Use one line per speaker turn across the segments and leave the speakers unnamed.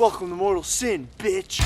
Welcome to Mortal Sin, bitch!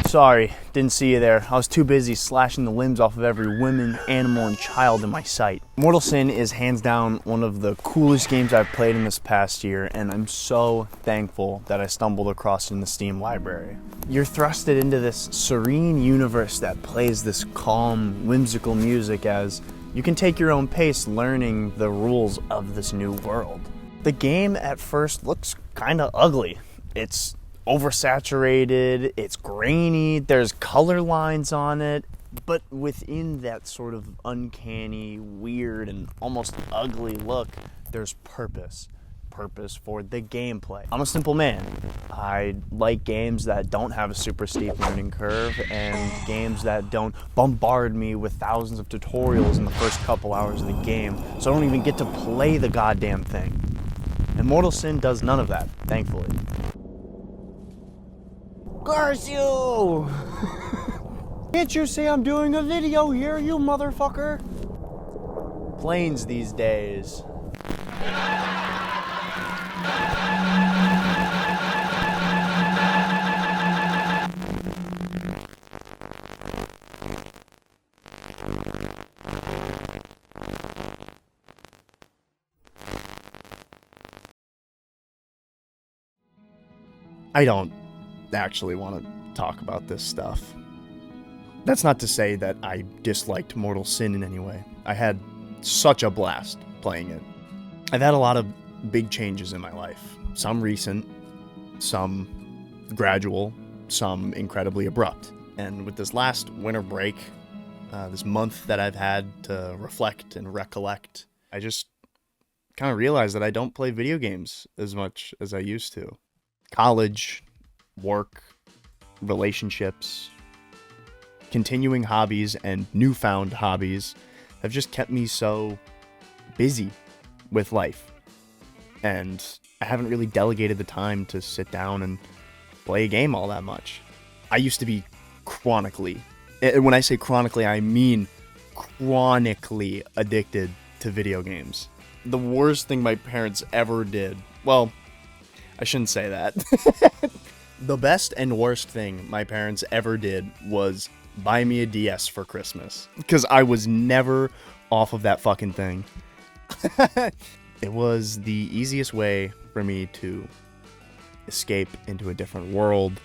Sorry, didn't see you there. I was too busy slashing the limbs off of every woman, animal, and child in my sight. Mortal Sin is hands down one of the coolest games I've played in this past year, and I'm so thankful that I stumbled across it in the Steam library. You're thrusted into this serene universe that plays this calm, whimsical music as you can take your own pace learning the rules of this new world. The game at first looks kinda ugly. It's oversaturated, it's grainy, there's color lines on it, but within that sort of uncanny, weird, and almost ugly look, there's purpose for the gameplay. I'm a simple man. I like games that don't have a super steep learning curve and games that don't bombard me with thousands of tutorials in the first couple hours of the game, so I don't even get to play the goddamn thing. And Mortal Sin does none of that, thankfully. Garcio! Can't you see I'm doing a video here, you motherfucker? Planes these days. I don't actually want to talk about this stuff. That's not to say that I disliked Mortal Sin in any way. I had such a blast playing it. I've had a lot of big changes in my life. Some recent, some gradual, some incredibly abrupt. And with this last winter break, this month that I've had to reflect and recollect, I just kind of realized that I don't play video games as much as I used to. College, work, relationships, continuing hobbies, and newfound hobbies have just kept me so busy with life. And I haven't really delegated the time to sit down and play a game all that much. I used to be chronically, and when I say chronically, I mean chronically addicted to video games. The worst thing my parents ever did, well, I shouldn't say that. The best and worst thing my parents ever did was buy me a DS for Christmas. Because I was never off of that fucking thing. It was the easiest way for me to escape into a different world,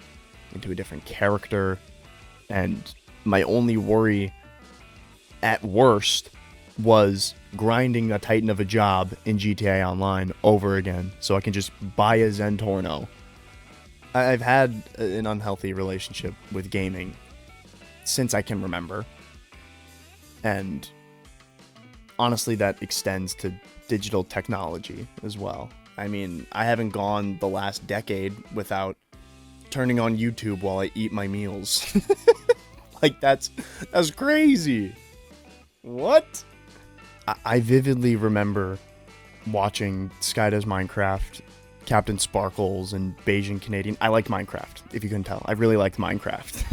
into a different character, and my only worry, at worst, was grinding a titan of a job in GTA Online over again, so I can just buy a Zentorno. I've had an unhealthy relationship with gaming since I can remember. And honestly, that extends to digital technology as well. I mean, I haven't gone the last decade without turning on YouTube while I eat my meals. Like, that's crazy. What? I vividly remember watching Sky Does Minecraft, Captain Sparkles, and Bayesian Canadian. I liked Minecraft, if you couldn't tell. I really liked Minecraft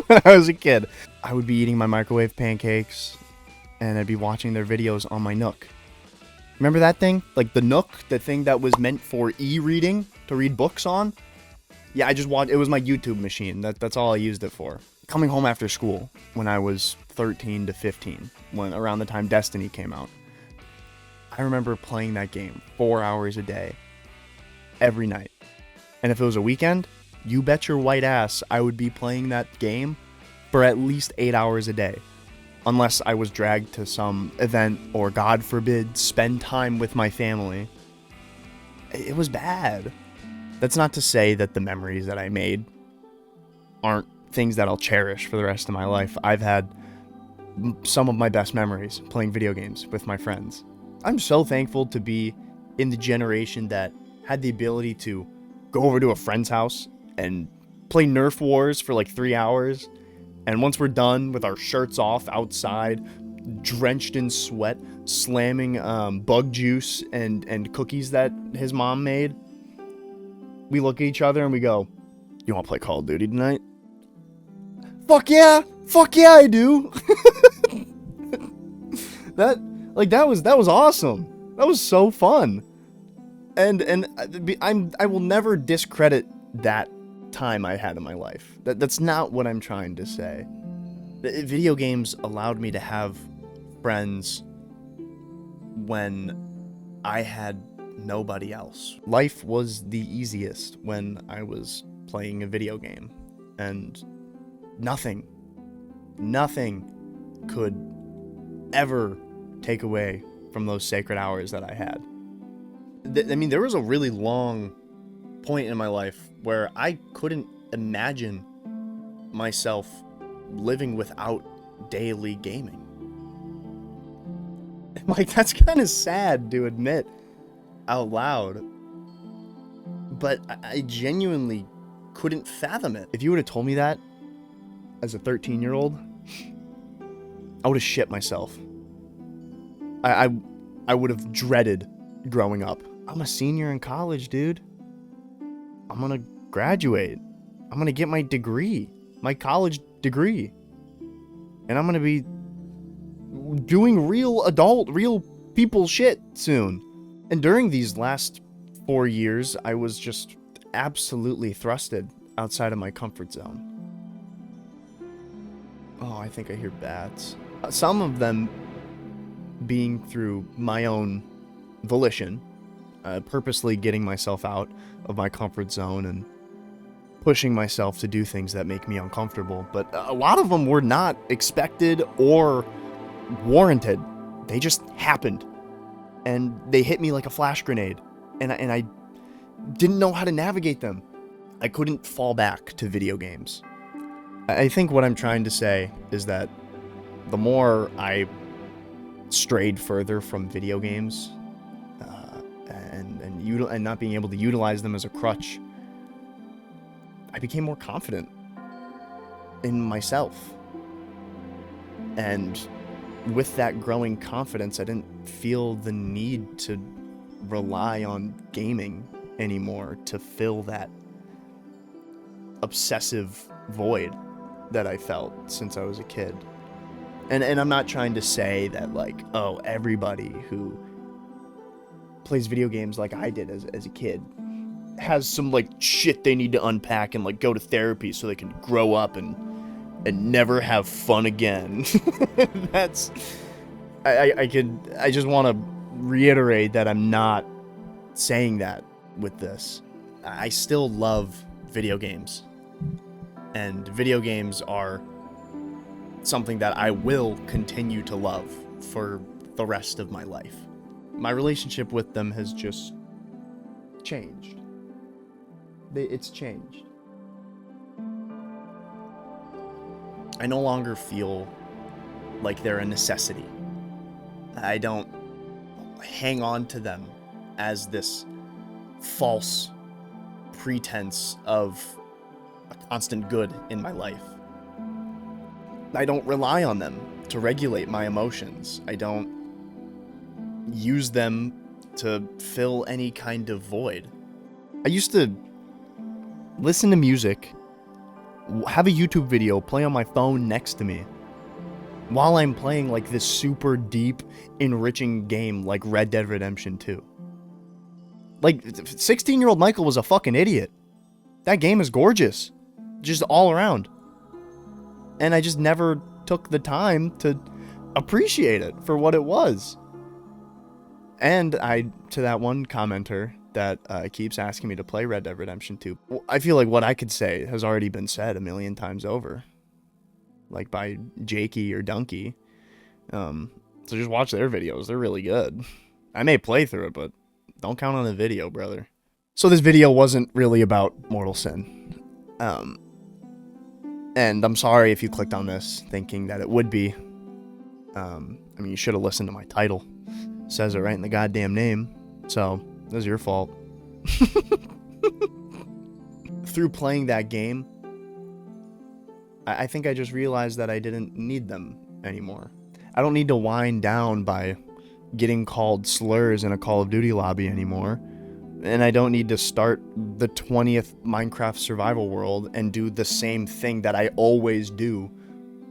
when I was a kid. I would be eating my microwave pancakes, and I'd be watching their videos on my Nook. Remember that thing? Like the Nook, the thing that was meant for e-reading, to read books on? Yeah, I just watched, it was my YouTube machine. That's all I used it for. Coming home after school when I was 13 to 15, when around the time Destiny came out, I remember playing that game 4 hours a day, every night. And if it was a weekend, you bet your white ass I would be playing that game for at least 8 hours a day. Unless I was dragged to some event or, God forbid, spend time with my family. It was bad. That's not to say that the memories that I made aren't things that I'll cherish for the rest of my life. I've had some of my best memories playing video games with my friends. I'm so thankful to be in the generation that had the ability to go over to a friend's house and play Nerf Wars for like 3 hours. And once we're done with our shirts off outside, drenched in sweat, slamming bug juice and cookies that his mom made, we look at each other and we go, "You want to play Call of Duty tonight?" Fuck yeah! Fuck yeah, I do! Like, that was awesome. That was so fun. And I will never discredit that time I had in my life. That's not what I'm trying to say. Video games allowed me to have friends when I had nobody else. Life was the easiest when I was playing a video game, and nothing could ever take away from those sacred hours that I had. I mean, there was a really long point in my life where I couldn't imagine myself living without daily gaming. Like, that's kind of sad to admit out loud, but I genuinely couldn't fathom it. If you would have told me that as a 13-year-old, I would have shit myself. I would have dreaded growing up. I'm a senior in college, dude. I'm gonna graduate. I'm gonna get my degree, my college degree. And I'm gonna be doing real adult, real people shit soon. And during these last 4 years, I was just absolutely thrusted outside of my comfort zone. Oh, I think I hear bats. Some of them being through my own volition, purposely getting myself out of my comfort zone and pushing myself to do things that make me uncomfortable. But a lot of them were not expected or warranted. They just happened. And they hit me like a flash grenade. And I didn't know how to navigate them. I couldn't fall back to video games. I think what I'm trying to say is that the more I strayed further from video games, and not being able to utilize them as a crutch, I became more confident in myself. And with that growing confidence, I didn't feel the need to rely on gaming anymore to fill that obsessive void that I felt since I was a kid. And I'm not trying to say that, like, oh, everybody who plays video games like I did as a kid has some, like, shit they need to unpack and, like, go to therapy so they can grow up and never have fun again. That's... I just want to reiterate that I'm not saying that with this. I still love video games. And video games are something that I will continue to love for the rest of my life. My relationship with them has just changed. It's changed. I no longer feel like they're a necessity. I don't hang on to them as this false pretense of a constant good in my life. I don't rely on them to regulate my emotions. I don't use them to fill any kind of void. I used to listen to music, have a YouTube video play on my phone next to me while I'm playing, like, this super deep, enriching game like Red Dead Redemption 2. Like, 16-year-old Michael was a fucking idiot. That game is gorgeous. Just all around. And I just never took the time to appreciate it for what it was. And to that one commenter that keeps asking me to play Red Dead Redemption 2, I feel like what I could say has already been said a million times over. Like by Jakey or Donkey. So just watch their videos. They're really good. I may play through it, but don't count on the video, brother. So this video wasn't really about Mortal Sin. And I'm sorry if you clicked on this thinking that it would be. I mean, you should have listened to my title. It says it right in the goddamn name. So, that's your fault. Through playing that game, I think I just realized that I didn't need them anymore. I don't need to wind down by getting called slurs in a Call of Duty lobby anymore. And I don't need to start the 20th Minecraft survival world and do the same thing that I always do,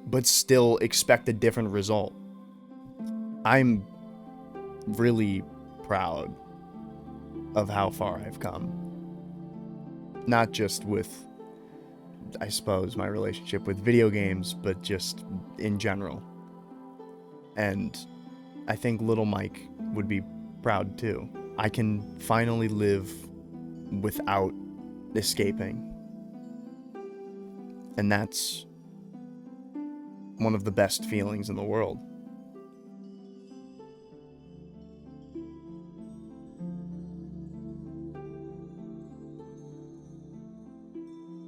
but still expect a different result. I'm really proud of how far I've come. Not just with, I suppose, my relationship with video games, but just in general. And I think little Mike would be proud too. I can finally live without escaping. And that's one of the best feelings in the world.